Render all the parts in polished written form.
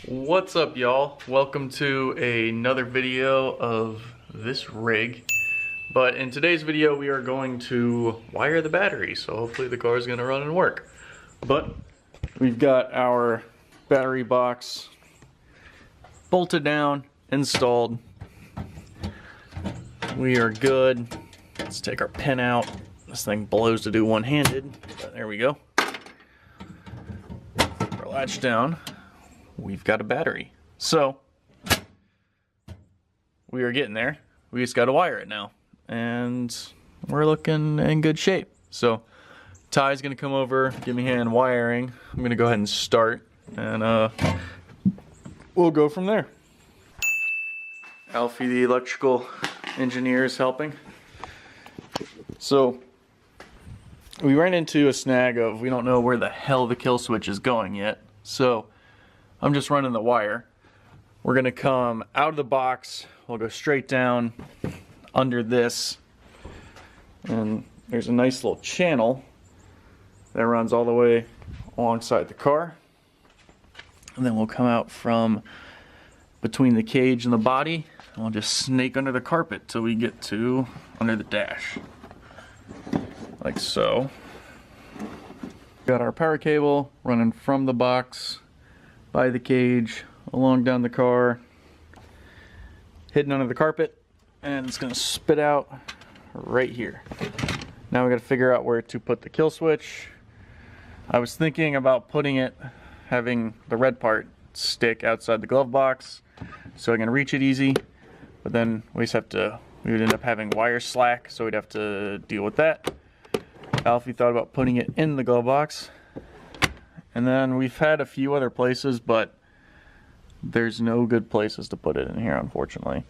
What's up, y'all? Welcome to another video of this rig. But in today's video we are going to wire the battery, so hopefully the car is going to run and work. But we've got our battery box bolted down, installed. We are good. Let's take our pin out. This thing blows to do one-handed, but there we go. Our latch down. We've got a battery. So we are getting there. We just got to wire it now, and we're looking in good shape. So Ty's gonna come over, give me a hand wiring. I'm gonna go ahead and start, and we'll go from there. Alfie, the electrical engineer, is helping. So we ran into a snag of we don't know where the hell the kill switch is going yet. So I'm just running the wire. We're gonna come out of the box. We'll go straight down under this, and there's a nice little channel that runs all the way alongside the car. And then we'll come out from between the cage and the body, and we'll just snake under the carpet till we get to under the dash. Like so. Got our power cable running from the box by the cage along down the car, hidden under the carpet, and it's gonna spit out right here. Now we gotta figure out where to put the kill switch. I was thinking about having the red part stick outside the glove box so I can reach it easy, but then we would end up having wire slack, so we'd have to deal with that. Alfie thought about putting it in the glove box, and then we've had a few other places, but there's no good places to put it in here, unfortunately.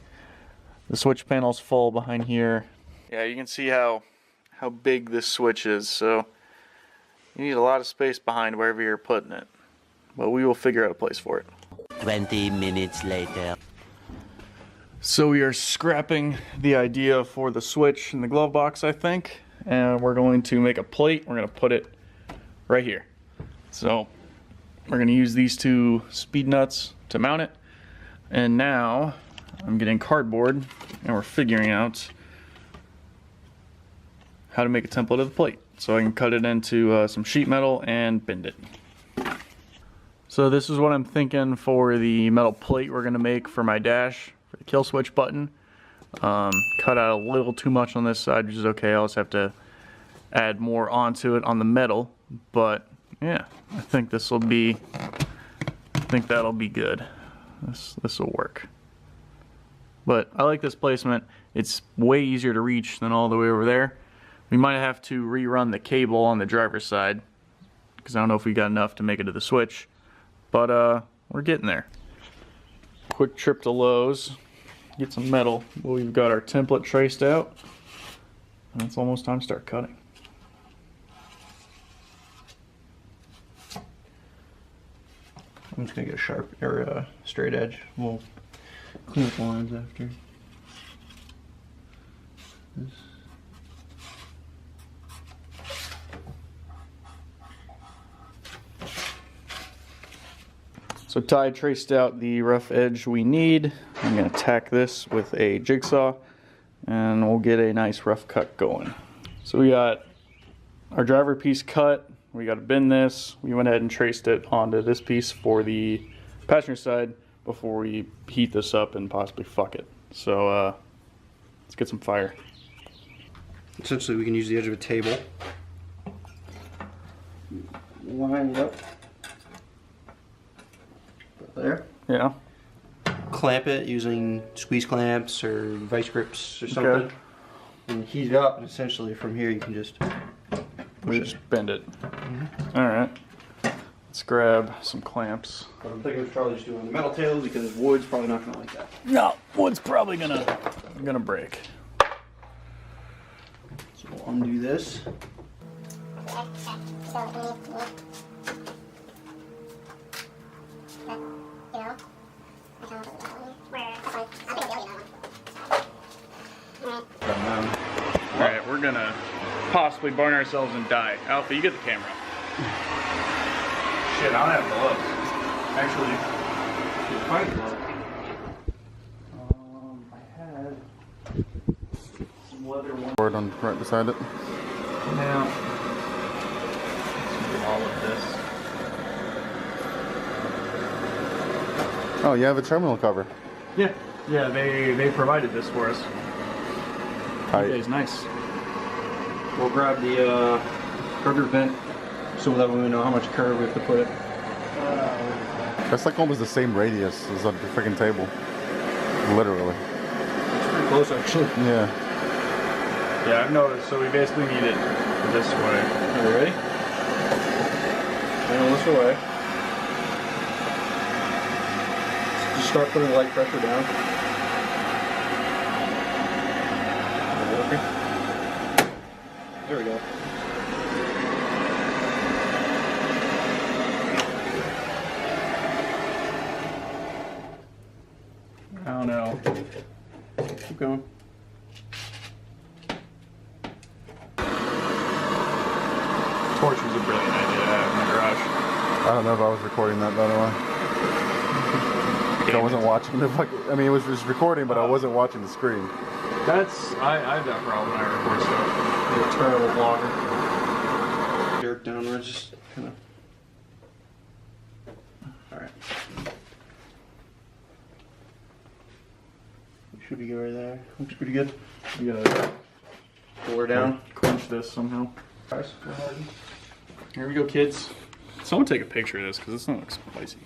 The switch panel's full behind here. Yeah, you can see how big this switch is, so you need a lot of space behind wherever you're putting it. But we will figure out a place for it. 20 minutes later. So we are scrapping the idea for the switch in the glove box, I think, and we're going to make a plate. We're going to put it right here. So we're going to use these two speed nuts to mount it, and now I'm getting cardboard and we're figuring out how to make a template of the plate so I can cut it into some sheet metal and bend it. So this is what I'm thinking for the metal plate we're going to make for my dash for the kill switch button. Cut out a little too much on this side, which is okay. I'll just have to add more onto it on the metal, but yeah, I think that'll be good. This will work. But I like this placement. It's way easier to reach than all the way over there. We might have to rerun the cable on the driver's side because I don't know if we got enough to make it to the switch, but we're getting there. Quick trip to Lowe's, get some metal. Well, we've got our template traced out, and it's almost time to start cutting. I'm just gonna get a sharp or straight edge. We'll clean up the lines after. This. So Ty traced out the rough edge we need. I'm gonna tack this with a jigsaw, and we'll get a nice rough cut going. So we got our driver piece cut. We got to bend this. We went ahead and traced it onto this piece for the passenger side before we heat this up and possibly fuck it. So let's get some fire. Essentially, we can use the edge of a table. Line it up. Right there. Yeah. Clamp it using squeeze clamps or vice grips or something. Okay. And heat it up, and essentially from here you can just bend it. Mm-hmm. All right. Let's grab some clamps. But I'm thinking of probably just doing the metal tail because wood's probably not gonna like that. No, wood's probably gonna break. So we'll undo this. Alright, we're gonna possibly burn ourselves and die. Alpha, you get the camera. shit, I don't have gloves. Actually, it's quite gloves. I had some leather ones. Board on right beside it. Now, let's do all of this. Oh, you have a terminal cover. Yeah, they provided this for us. Tight. Okay, it's nice. We'll grab the curve vent so that way we know how much curve we have to put it. That's like almost the same radius as on the freaking table. Literally. It's pretty close actually. Yeah. Yeah, I've noticed. So we basically need it this way. Are you ready? And this away. Just start putting light pressure down. There we go. I don't know. Keep going. Torch was a brilliant idea to have in the garage. I don't know if I was recording that, by the way. I wasn't watching the fucking. I mean, it was just recording, but I wasn't watching the screen. That's I have that problem when I record stuff. You're a terrible vlogger. Dirt downwards, just kind of. Alright. Should be good right there. Looks pretty good. We gotta Pull her down. clench this somehow. Nice. Here we go, kids. Someone take a picture of this because this one looks spicy.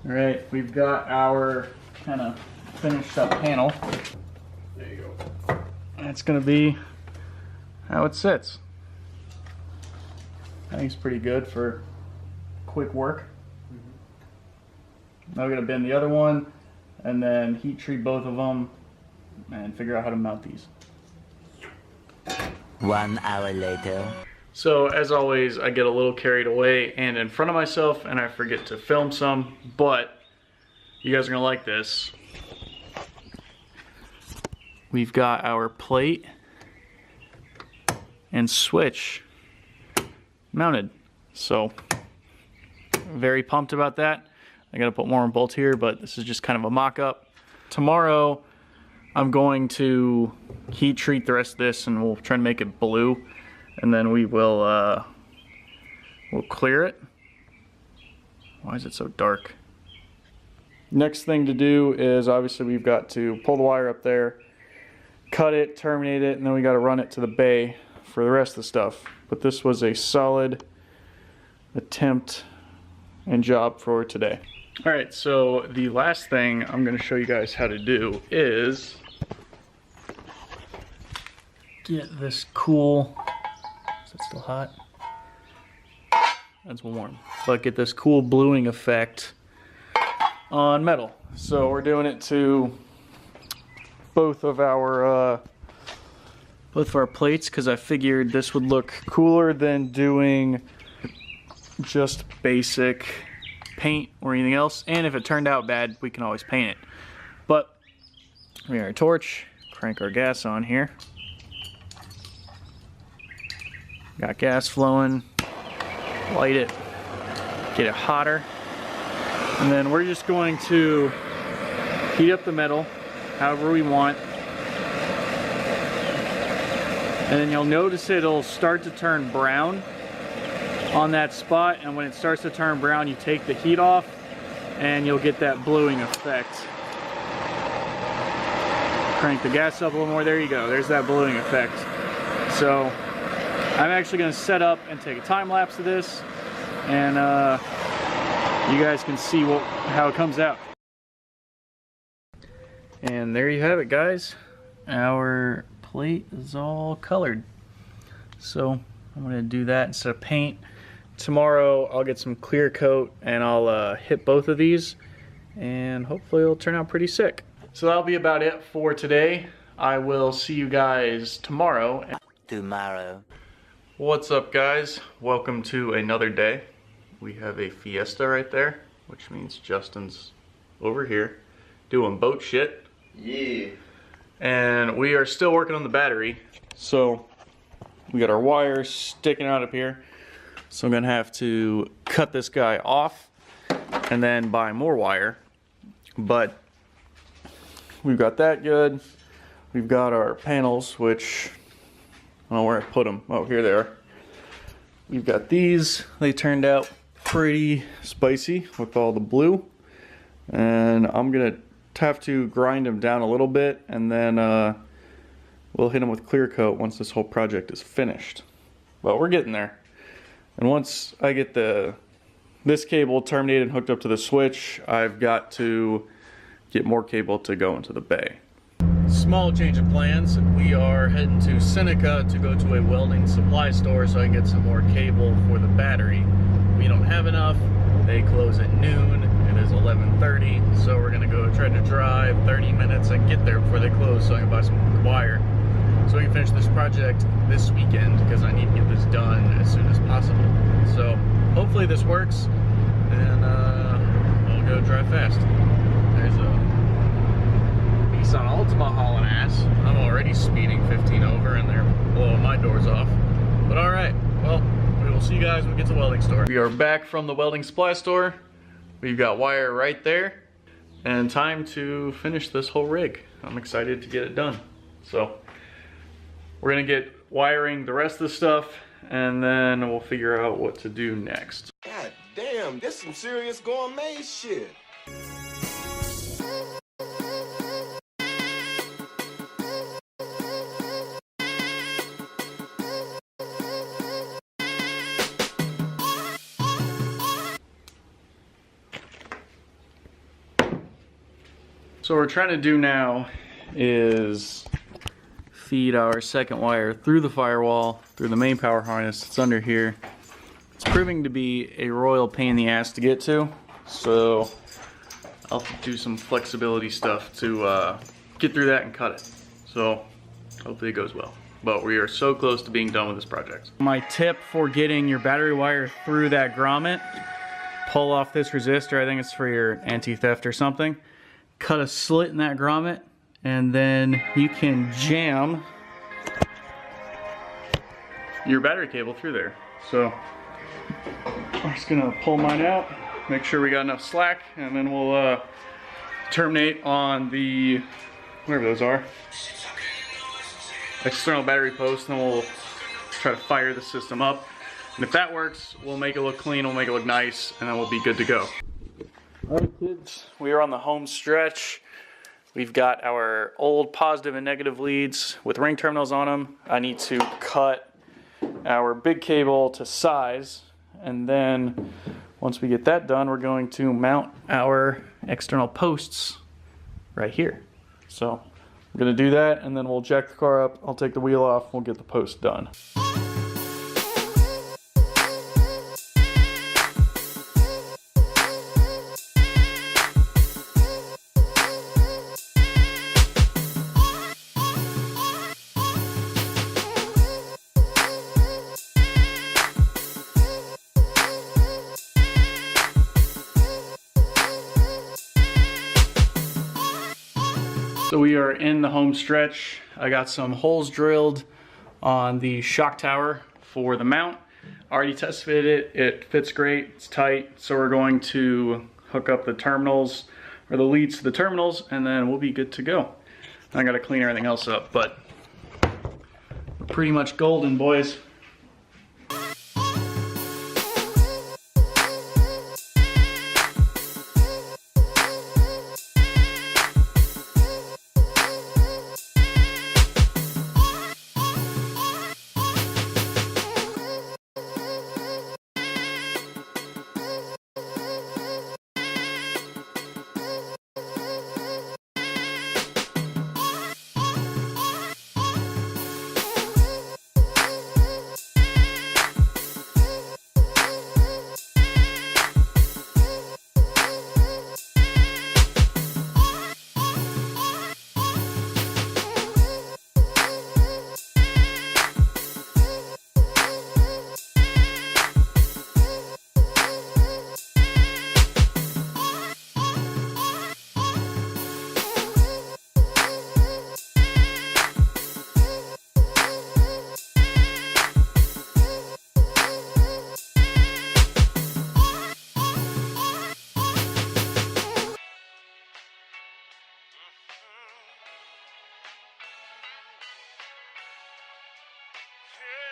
All right, we've got our kind of finished up panel. There you go. That's gonna be how it sits. I think it's pretty good for quick work. Now we're gonna bend the other one and then heat treat both of them and figure out how to mount these. 1 hour later. So as always, I get a little carried away and in front of myself and I forget to film some, but you guys are gonna like this. We've got our plate and switch mounted. So very pumped about that. I gotta put more bolts here, but this is just kind of a mock-up. Tomorrow, I'm going to heat treat the rest of this and we'll try and make it blue. And then we will we'll clear it. Why is it so dark? Next thing to do is obviously we've got to pull the wire up there, cut it, terminate it, and then we got to run it to the bay for the rest of the stuff. But this was a solid attempt and job for today. All right, so the last thing I'm going to show you guys how to do is get this cool, is it still hot? That's warm. But get this cool bluing effect on metal. So we're doing it to both of our plates because I figured this would look cooler than doing just basic paint or anything else. And if it turned out bad, we can always paint it. But we got our torch, crank our gas on here. Got gas flowing, light it, get it hotter. And then we're just going to heat up the metal however we want. And then you'll notice it'll start to turn brown on that spot, and when it starts to turn brown you take the heat off and you'll get that bluing effect. Crank the gas up a little more, there you go, there's that bluing effect. So I'm actually going to set up and take a time lapse of this and you guys can see how it comes out. And there you have it, guys. Our plate is all colored. So I'm going to do that instead of paint. Tomorrow I'll get some clear coat and I'll hit both of these and hopefully it'll turn out pretty sick. So that'll be about it for today. I will see you guys tomorrow. Tomorrow. What's up, guys? Welcome to another day. We have a Fiesta right there, which means Justin's over here doing boat shit. Yeah. And we are still working on the battery. So we got our wires sticking out up here. So I'm gonna have to cut this guy off and then buy more wire. But we've got that good. We've got our panels, which I don't know where I put them. Oh, here they are. We've got these. They turned out pretty spicy with all the blue. And I'm gonna have to grind them down a little bit, and then we'll hit them with clear coat once this whole project is finished. But we're getting there. And once I get this cable terminated and hooked up to the switch, I've got to get more cable to go into the bay. Small change of plans. We are heading to Seneca to go to a welding supply store so I can get some more cable for the battery. We don't have enough. They close at noon. It is 11:30, so we're gonna go try to drive 30 minutes and get there before they close so I can buy some wire. So we can finish this project this weekend because I need to get this done as soon as possible. So hopefully this works, and I'll go drive fast. There's a Nissan Altima hauling ass. I'm already speeding 15 over and they're blowing my doors off. But alright, well, we will see you guys when we get to the welding store. We are back from the welding supply store. We've got wire right there, and time to finish this whole rig. I'm excited to get it done. So we're gonna get wiring the rest of the stuff, and then we'll figure out what to do next. God damn, this some serious gourmet shit. So what we're trying to do now is feed our second wire through the firewall, through the main power harness. It's under here. It's proving to be a royal pain in the ass to get to, so I'll do some flexibility stuff to get through that and cut it. So hopefully it goes well. But we are so close to being done with this project. My tip for getting your battery wire through that grommet: pull off this resistor. I think it's for your anti-theft or something. Cut a slit in that grommet, and then you can jam your battery cable through there. So I'm just gonna pull mine out, make sure we got enough slack, and then we'll terminate on the, whatever those are, external battery post, and then we'll try to fire the system up. And if that works, we'll make it look clean, we'll make it look nice, and then we'll be good to go. Alright kids, we are on the home stretch. We've got our old positive and negative leads with ring terminals on them. I need to cut our big cable to size, and then once we get that done, we're going to mount our external posts right here. So I'm gonna do that, and then we'll jack the car up, I'll take the wheel off, we'll get the post done. So we are in the home stretch. I got some holes drilled on the shock tower for the mount. I already test fitted it. It fits great, it's tight. So we're going to hook up the terminals, or the leads to the terminals, and then we'll be good to go. I gotta clean everything else up, but we're pretty much golden, boys.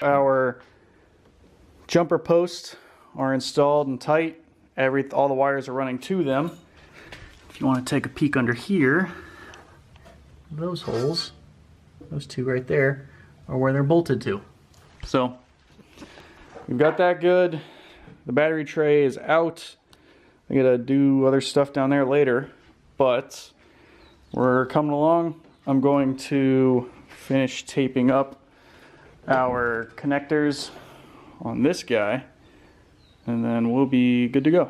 Our jumper posts are installed and tight. All the wires are running to them. If you want to take a peek under here, those holes, those two right there, are where they're bolted to. So we've got that good. The battery tray is out. I gotta do other stuff down there later, but we're coming along. I'm going to finish taping up our connectors on this guy, and then we'll be good to go.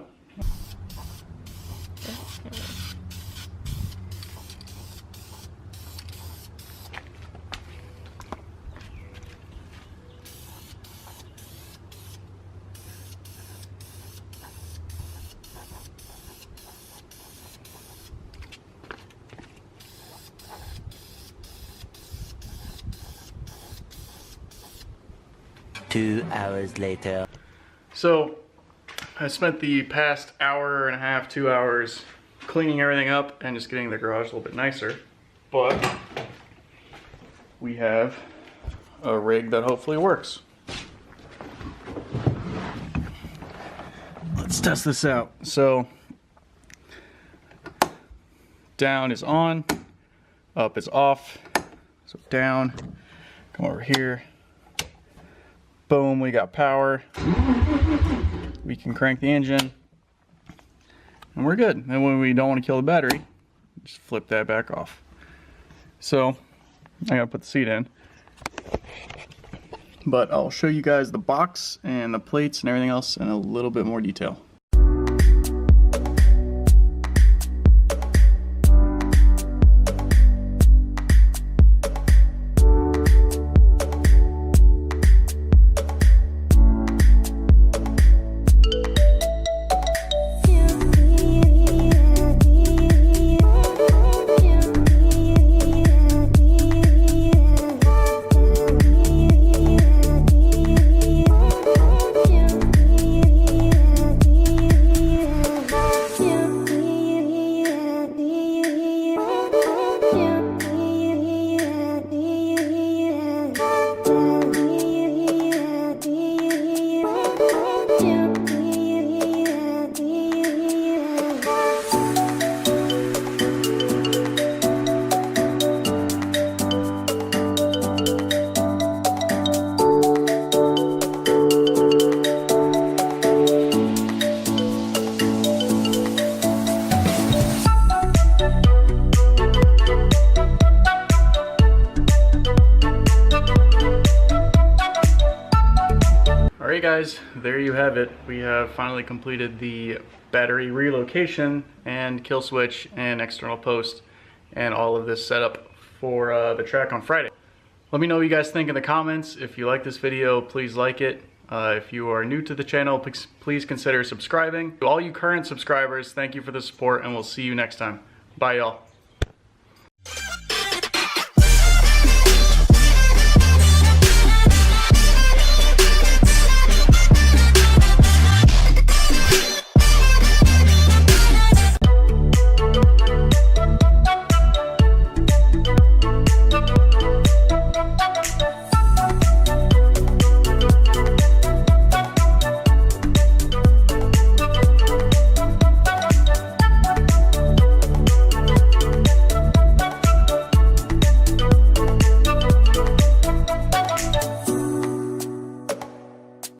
Two hours later. So I spent the past hour and a half, 2 hours cleaning everything up and just getting the garage a little bit nicer. But we have a rig that hopefully works. Let's test this out. So down is on, up is off. So down, come over here. Boom, we got power. We can crank the engine and we're good. And when we don't want to kill the battery, just flip that back off. So I gotta put the seat in, but I'll show you guys the box and the plates and everything else in a little bit more detail. Alright guys, there you have it. We have finally completed the battery relocation and kill switch and external post and all of this setup for the track on Friday. Let me know what you guys think in the comments. If you like this video, please like it. If you are new to the channel, please consider subscribing. To all you current subscribers, thank you for the support and we'll see you next time. Bye y'all.